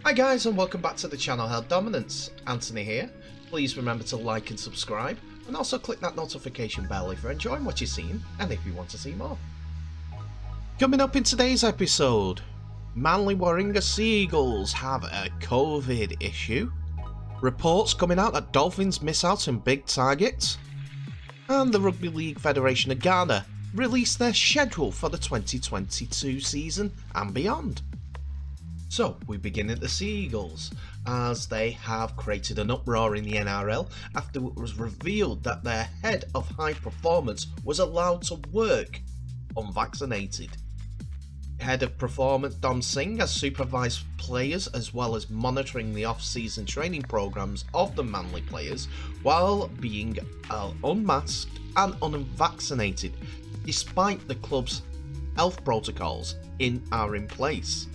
Hi guys, and welcome back to the channel Held Dominance. Anthony here. Please remember to like and subscribe, and also click that notification bell if you're enjoying what you're seeing and if you want to see more. Coming up in today's episode, Manly Warringah Seagulls have a COVID issue, reports coming out that Dolphins miss out on big targets, and the Rugby League Federation of Ghana release their schedule for the 2022 season and beyond. So, we begin at the Seagulls, as they have created an uproar in the NRL after it was revealed that their head of high performance was allowed to work unvaccinated. Head of performance Dom Singh has supervised players as well as monitoring the off-season training programs of the Manly players while being unmasked and unvaccinated, despite the club's health protocols are in place.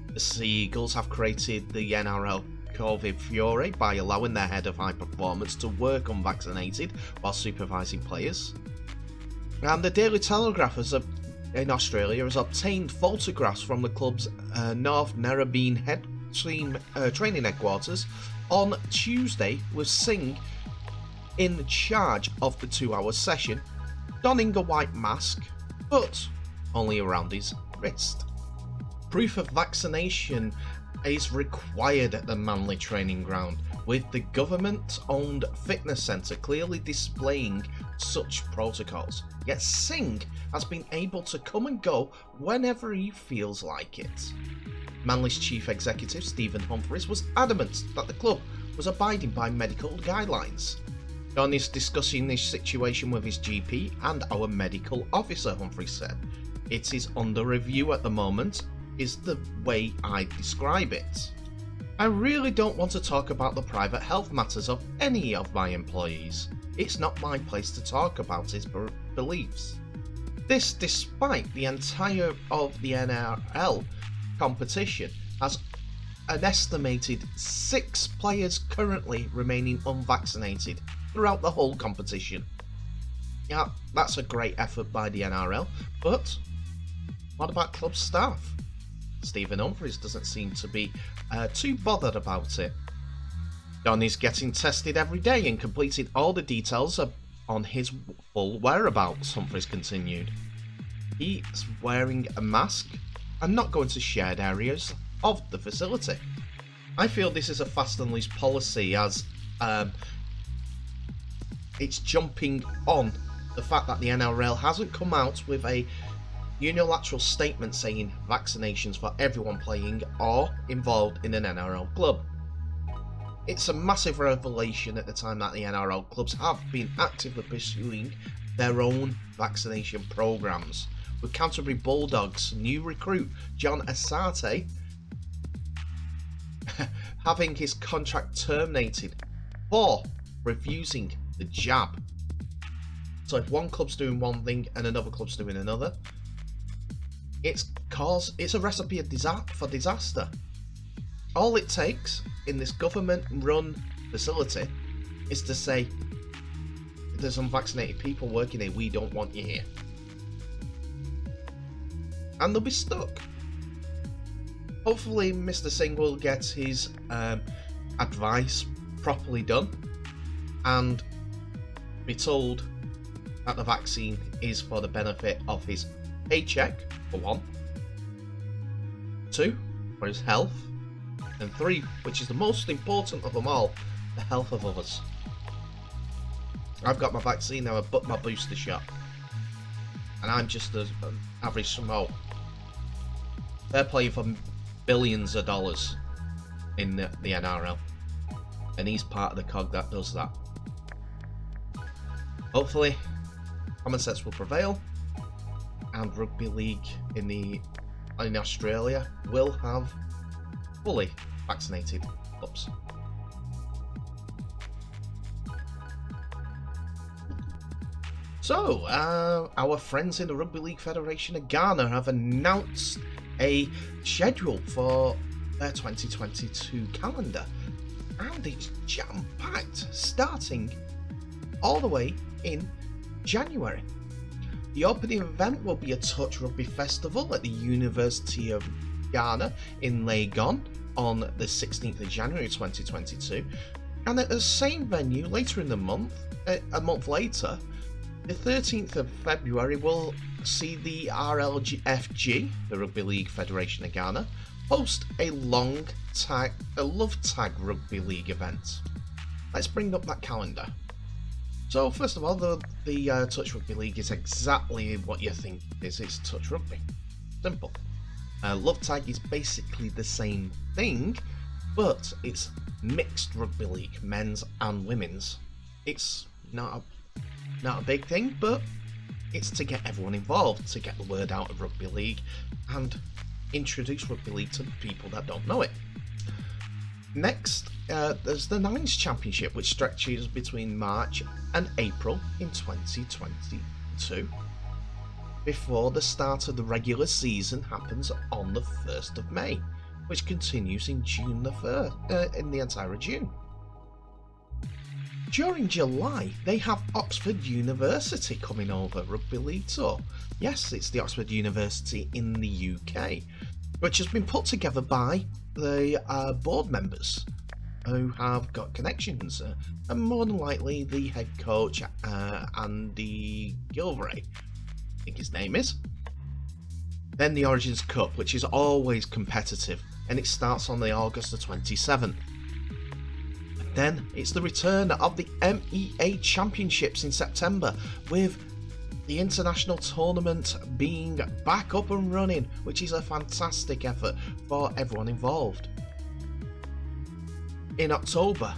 The Seagulls have created the NRL COVID fury by allowing their head of high performance to work unvaccinated while supervising players. And the Daily Telegraph in Australia has obtained photographs from the club's North Narrabeen training headquarters on Tuesday, with Singh in charge of the 2-hour session, donning a white mask, but only around his wrist. Proof of vaccination is required at the Manly training ground, with the government-owned fitness centre clearly displaying such protocols. Yet Singh has been able to come and go whenever he feels like it. Manly's chief executive, Stephen Humphries, was adamant that the club was abiding by medical guidelines. Don is discussing this situation with his GP and our medical officer, Humphries said. It is under review at the moment, is the way I describe it. I really don't want to talk about the private health matters of any of my employees. It's not my place to talk about his beliefs. This despite the entire of the NRL competition has an estimated 6 players currently remaining unvaccinated throughout the whole competition. Yeah, that's a great effort by the NRL, but what about club staff? Stephen Humphries doesn't seem to be too bothered about it. Don is getting tested every day and completing all the details on his full whereabouts, Humphries continued. He's wearing a mask and not going to shared areas of the facility. I feel this is a fast and loose policy, as it's jumping on the fact that the NRL hasn't come out with a unilateral statement saying vaccinations for everyone playing or involved in an NRL club. It's a massive revelation at the time that the NRL clubs have been actively pursuing their own vaccination programs, with Canterbury Bulldogs' new recruit John Asante having his contract terminated for refusing the jab. So if one club's doing one thing and another club's doing another, it's a recipe for disaster. All it takes in this government-run facility is to say, there's unvaccinated people working here, we don't want you here. And they'll be stuck. Hopefully Mr. Singh will get his advice properly done and be told that the vaccine is for the benefit of his paycheck, for 1, 2, for his health, and 3, which is the most important of them all, the health of others. I've got my vaccine now, I've booked my booster shot, and I'm just an average Samo. They're playing for billions of dollars in the NRL, and he's part of the cog that does that. Hopefully common sense will prevail, and rugby league in Australia will have fully vaccinated clubs. So, our friends in the Rugby League Federation of Ghana have announced a schedule for their 2022 calendar, and it's jam-packed, starting all the way in January. The opening event will be a Touch Rugby Festival at the University of Ghana in Legon, on the 16th of January 2022, and at the same venue later in the month, a month later, the 13th of February, will see the RLFG, the Rugby League Federation of Ghana, host a love tag rugby league event. Let's bring up that calendar. So first of all, the Touch Rugby League is exactly what you think it is. It's touch rugby. Simple. Love tag is basically the same thing, but it's mixed rugby league, men's and women's. It's not a big thing, but it's to get everyone involved, to get the word out of rugby league and introduce rugby league to people that don't know it. Next, there's the Nines Championship, which stretches between March and April in 2022, before the start of the regular season happens on the 1st of May, which continues in June the 1st, in the entire June. During July, they have Oxford University coming over Rugby League Tour. Yes, it's the Oxford University in the UK, which has been put together by the board members who have got connections, and more than likely the head coach, Andy Gilvray, I think his name is. Then the Origins Cup, which is always competitive, and it starts on the August the 27th. Then it's the return of the MEA Championships in September, with the international tournament being back up and running, which is a fantastic effort for everyone involved. In October,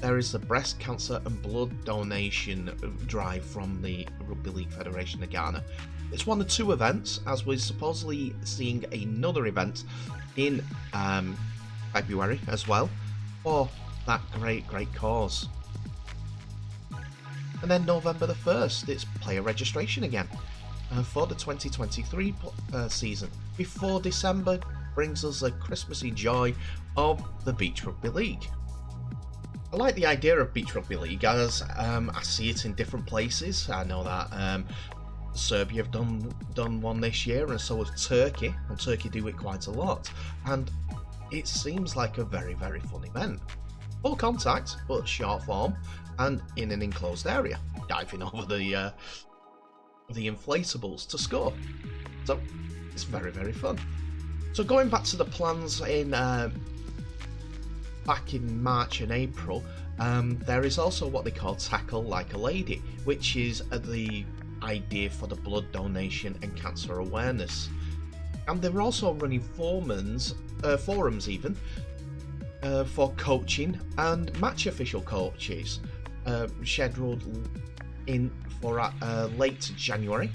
there is the breast cancer and blood donation drive from the Rugby League Federation of Ghana. It's one of two events, as we're supposedly seeing another event in February as well for that great cause. And then November the 1st, it's player registration again for the 2023 season, before December brings us the Christmassy joy of the Beach Rugby League. I like the idea of Beach Rugby League, as I see it in different places. I know that Serbia have done one this year, and so have Turkey, and Turkey do it quite a lot, and it seems like a very fun event. Full contact, but short form, and in an enclosed area, diving over the inflatables to score. So it's very fun. So going back to the plans in back in March and April, there is also what they call Tackle Like a Lady, which is the idea for the blood donation and cancer awareness. And they're also running forums even, for coaching and match official coaches, scheduled in for late January,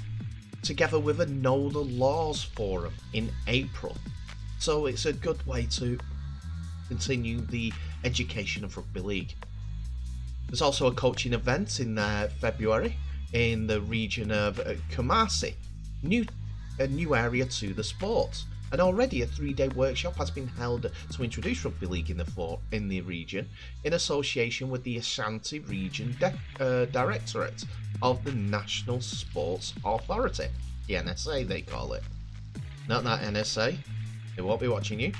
together with a Know the Laws forum in April. So it's a good way to continue the education of rugby league. There's also a coaching event in February in the region of Kumasi, a new area to the sport. And already a 3-day workshop has been held to introduce rugby league in the region, in association with the Ashanti Region Directorate of the National Sports Authority, the NSA they call it. Not that NSA, they won't be watching you.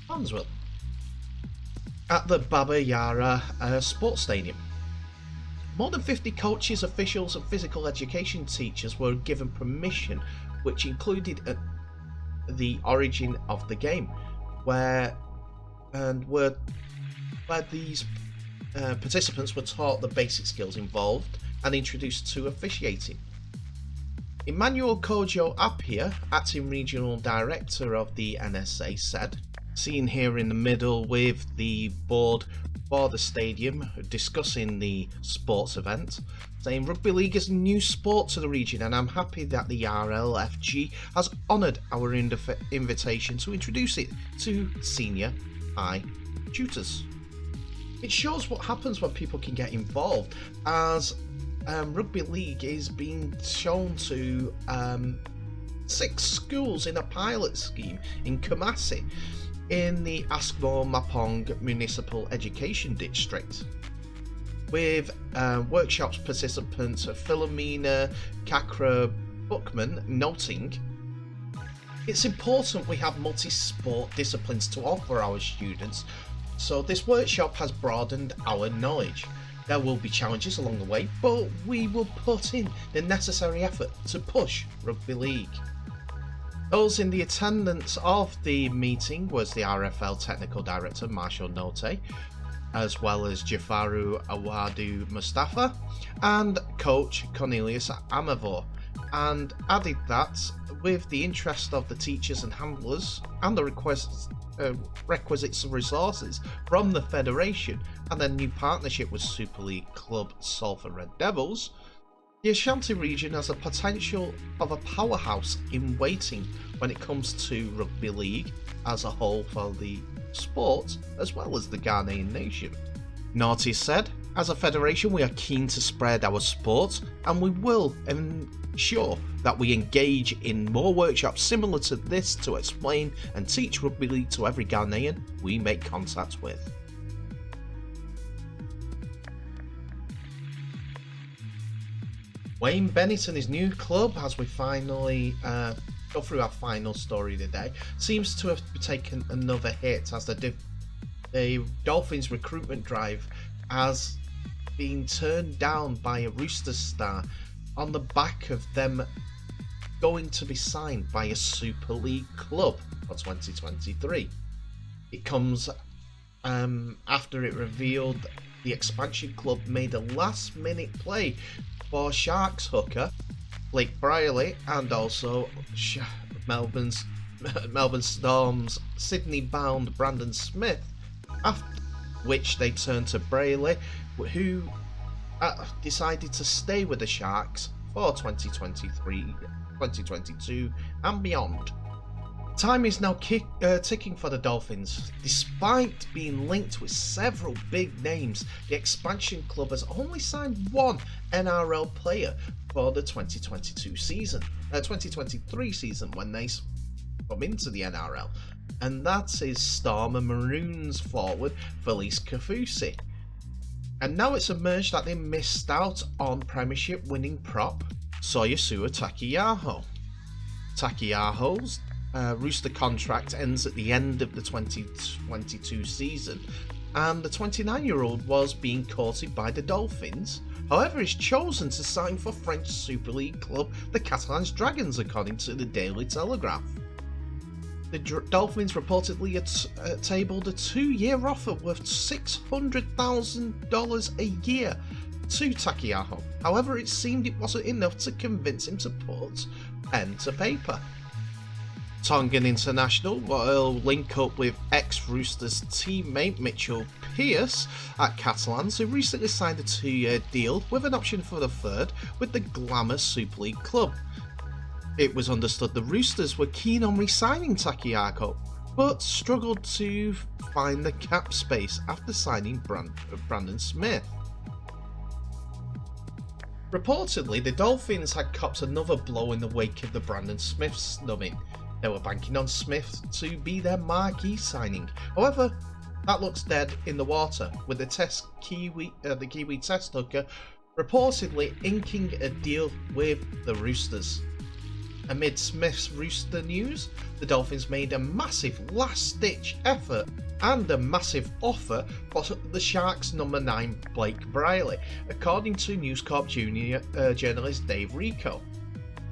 Fans will. At the Baba Yara Sports Stadium. More than 50 coaches, officials and physical education teachers were given permission, which included the origin of the game, where these participants were taught the basic skills involved and introduced to officiating. Emmanuel Kojo Appiah, acting regional director of the NSA, said, seen here in the middle with the board for the stadium discussing the sports event, saying rugby league is a new sport to the region, and I'm happy that the RLFG has honoured our invitation to introduce it to senior high tutors. It shows what happens when people can get involved, as rugby league is being shown to 6 schools in a pilot scheme in Kumasi, in the Askmo Mapong Municipal Education District, with workshops participants Philomena Kakra Bookman noting It's important we have multi-sport disciplines to offer our students, so this workshop has broadened our knowledge. There will be challenges along the way, but we will put in the necessary effort to push rugby league. Those in the attendance of the meeting was the RFL Technical Director Marshall Note, as well as Jafaru Awadu Mustafa and Coach Cornelius Amavor, and added that with the interest of the teachers and handlers and the requisite resources from the Federation and a new partnership with Super League club Salford Red Devils, the Ashanti region has a potential of a powerhouse in waiting when it comes to rugby league as a whole for the sport as well as the Ghanaian nation. Naughty said, as a federation we are keen to spread our sport and we will ensure that we engage in more workshops similar to this to explain and teach rugby league to every Ghanaian we make contact with. Wayne Bennett and his new club, as we finally go through our final story today, seems to have taken another hit as the Dolphins recruitment drive has been turned down by a Roosters star on the back of them going to be signed by a Super League club for 2023. It comes after it revealed the expansion club made a last minute play for Sharks hooker Blake Brierley and also Melbourne Storm's Sydney-bound Brandon Smith, after which they turned to Brierley, who decided to stay with the Sharks for 2023, 2022 and beyond. Time is now ticking for the Dolphins. Despite being linked with several big names, the expansion club has only signed one NRL player for the 2023 season when they come into the NRL, and that is Storm and Maroons forward Felice Kafusi. And now it's emerged that they missed out on Premiership winning prop Soyasua Takiyaho. Takiyaho's Rooster contract ends at the end of the 2022 season, and the 29-year-old was being courted by the Dolphins. However, he's chosen to sign for French Super League club the Catalans Dragons, according to the Daily Telegraph. The Dolphins reportedly tabled a 2-year offer worth $600,000 a year to Takiyaho. However, it seemed it wasn't enough to convince him to put pen to paper. Tongan International will link up with ex-Roosters teammate Mitchell Pearce at Catalans, who recently signed a 2-year deal with an option for the third with the Glamour Super League club. It was understood the Roosters were keen on re-signing Takiyaho, but struggled to find the cap space after signing Brandon Smith. Reportedly, the Dolphins had copped another blow in the wake of the Brandon Smith snubbing. They were banking on Smith to be their marquee signing. However, that looks dead in the water, with the Kiwi test hooker reportedly inking a deal with the Roosters. Amid Smith's Rooster news, the Dolphins made a massive last-ditch effort and a massive offer for the Sharks' number 9 Blake Brierley, according to News Corp journalist Dave Rico.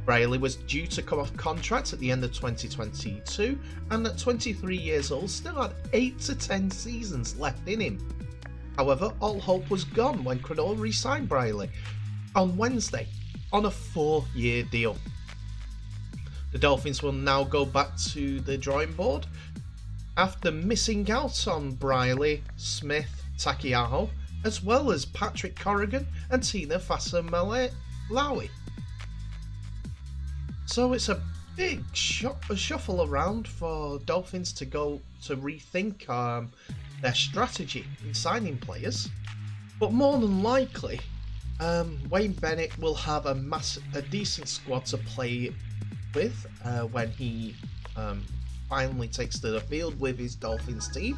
Brierley was due to come off contract at the end of 2022, and at 23 years old still had 8 to 10 seasons left in him. However, all hope was gone when Cronulla re-signed Brierley on Wednesday on a 4-year deal. The Dolphins will now go back to the drawing board after missing out on Brierley, Smith, Takiyaho, as well as Patrick Corrigan and Tina Fasa-Malawi. So it's a big shuffle around for Dolphins to go to rethink their strategy in signing players. But more than likely, Wayne Bennett will have a decent squad to play with when he finally takes to the field with his Dolphins team,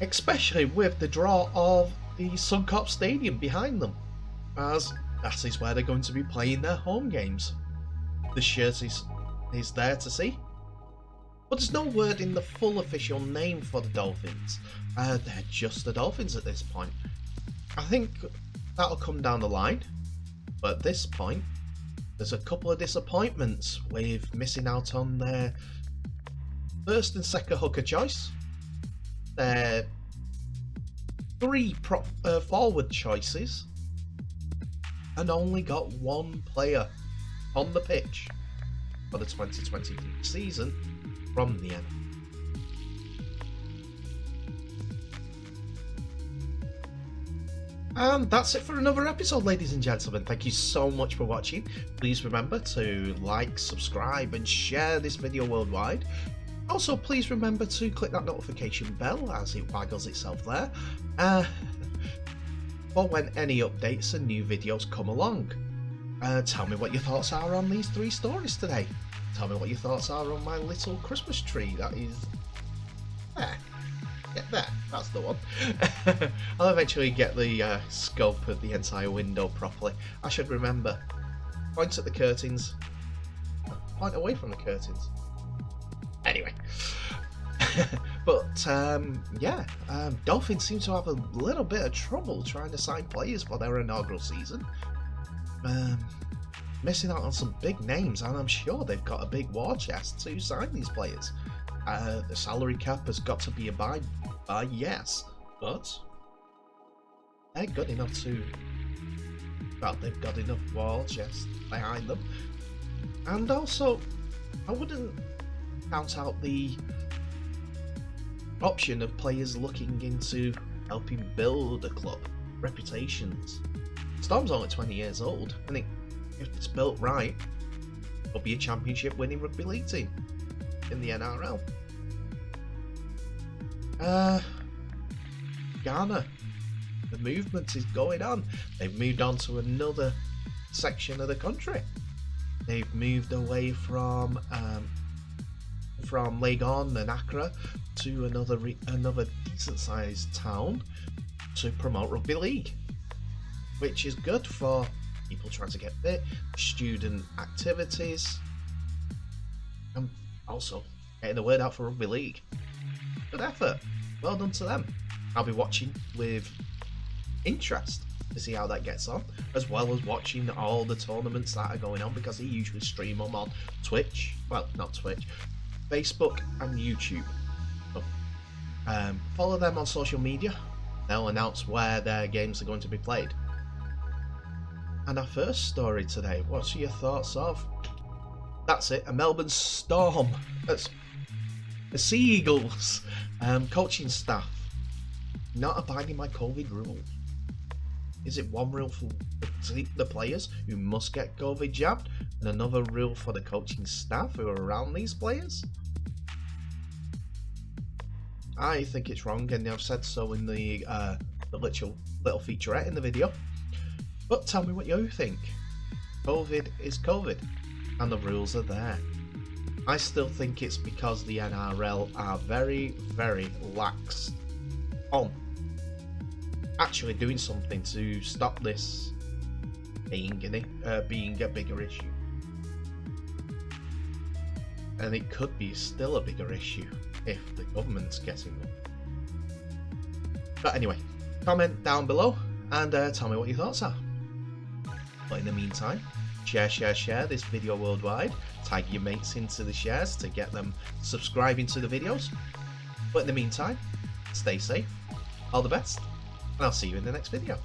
especially with the draw of the Suncorp Stadium behind them, as that is where they're going to be playing their home games. The shirt is is there to see. But there's no word in the full official name for the Dolphins. They're just the Dolphins at this point. I think that'll come down the line. But at this point, there's a couple of disappointments with missing out on their first and second hooker choice. Their three forward choices. And only got one player on the pitch for the 2023 season from the end. And that's it for another episode, ladies and gentlemen. Thank you so much for watching. Please remember to like, subscribe and share this video worldwide. Also, please remember to click that notification bell as it waggles itself there for when any updates and new videos come along. Tell me what your thoughts are on these three stories today. Tell me what your thoughts are on my little Christmas tree that is there. Yeah, there, that's the one. I'll eventually get the scope of the entire window properly. I should remember. Point at the curtains. Point away from the curtains. Anyway. But Dolphins seem to have a little bit of trouble trying to sign players for their inaugural season. Missing out on some big names, and I'm sure they've got a big war chest to sign these players. The salary cap has got to be abided by, yes, but they're good enough to. Well, they've got enough war chest behind them, and also I wouldn't count out the option of players looking into helping build a club, reputations. Storm's only 20 years old, and if it's built right, it'll be a championship winning rugby league team in the NRL. Ghana, the movement is going on. They've moved on to another section of the country. They've moved away from Legon and Accra to another decent sized town to promote rugby league, which is good for people trying to get fit, student activities, and also getting the word out for rugby league. Good effort, well done to them. I'll be watching with interest to see how that gets on, as well as watching all the tournaments that are going on, because they usually stream them on Twitch, well, not Twitch, Facebook and YouTube. So, follow them on social media. They'll announce where their games are going to be played. And our first story today, what's your thoughts of? That's it, a Melbourne Storm. That's the Sea Eagles coaching staff not abiding by COVID rules. Is it one rule for the players who must get COVID jabbed, and another rule for the coaching staff who are around these players? I think it's wrong, and I've said so in the little featurette in the video. But tell me what you think. COVID is COVID, and the rules are there. I still think it's because the NRL are very, very lax on actually doing something to stop this being a bigger issue. And it could be still a bigger issue if the government's getting one. But anyway, comment down below and tell me what your thoughts are. But in the meantime, share this video worldwide, tag your mates into the shares to get them subscribing to the videos. But in the meantime, stay safe, all the best, and I'll see you in the next video.